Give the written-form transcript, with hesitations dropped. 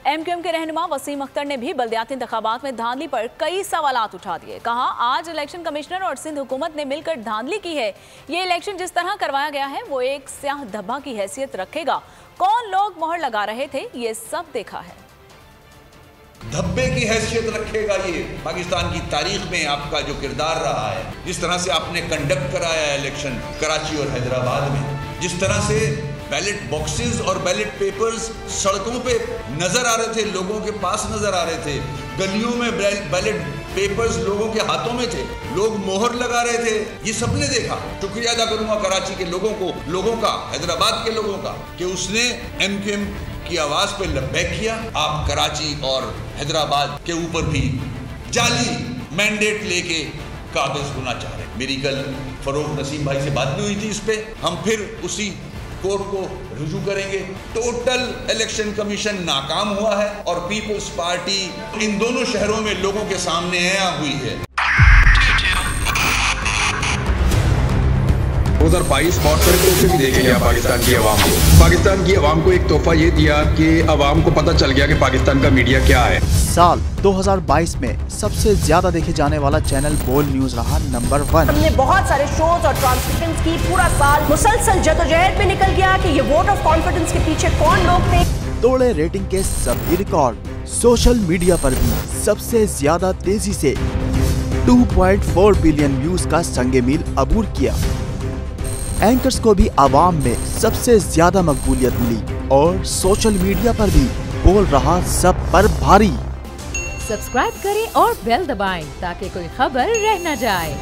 MQM के रहनुमा वसीम अख्तर ने भी बल्दियाती इंतखाबात में धांधली पर कई सवालात उठा दिए। कहा, आज इलेक्शन कमिश्नर और सिंध हुकूमत ने मिलकर धांधली की है। ये इलेक्शन जिस तरह करवाया गया है वो एक स्याह धब्बा की हैसियत रखेगा। कौन लोग मोहर लगा रहे थे ये सब देखा है। धब्बे की हैसियत रखेगा। ये पाकिस्तान की तारीख में आपका जो किरदार रहा है, जिस तरह से आपने कंडक्ट कराया है इलेक्शन कराची और हैदराबाद में, जिस तरह से बैलेट बॉक्सेस और बैलेट पेपर्स सड़कों पे नजर आ रहे थे, लोगों के पास नजर आ रहे थे, गलियों में बैलेट पेपर्स लोगों के हाथों में थे, लोग मोहर लगा रहे थे, ये सबने देखा। शुक्रिया अदा करूंगा कराची के लोगों का, हैदराबाद के लोगों का, कि उसने एमक्यूएम की आवाज पे लब्बैक किया। आप कराची और हैदराबाद के ऊपर भी जाली मैंडेट लेके काबिज होना चाह रहे हैं। मेरी कल फरोख नसीम भाई से बात भी हुई थी इस पे, हम फिर उसी कोर्ट को रुजू करेंगे। टोटल इलेक्शन कमीशन नाकाम हुआ है और पीपल्स पार्टी इन दोनों शहरों में लोगों के सामने आया हुई है। 2022 बहुत सारे तोहफे भी देखे गया पाकिस्तान की आवाम को। पाकिस्तान की आवाम को एक तोहफा ये दिया कि आवाम को पता चल गया कि पाकिस्तान का मीडिया क्या है। साल 2022 में सबसे ज्यादा देखे जाने वाला चैनल बोल न्यूज रहा नंबर 1। हमने बहुत सारे शोज और ट्रांसमिशंस की, पूरा साल मुसलसल जदोजहद में निकल गया कि ये वोट ऑफ कॉन्फिडेंस के पीछे कौन लोग थे। तोड़े रेटिंग के सभी रिकॉर्ड। सोशल मीडिया पर भी सबसे ज्यादा तेजी से 2.4 बिलियन व्यूज का संगे मील अबूर किया। एंकर्स को भी आवाम में सबसे ज्यादा मकबूलियत मिली और सोशल मीडिया पर भी बोल रहा सब पर भारी। सब्सक्राइब करें और बेल दबाएं ताकि कोई खबर रह न जाए।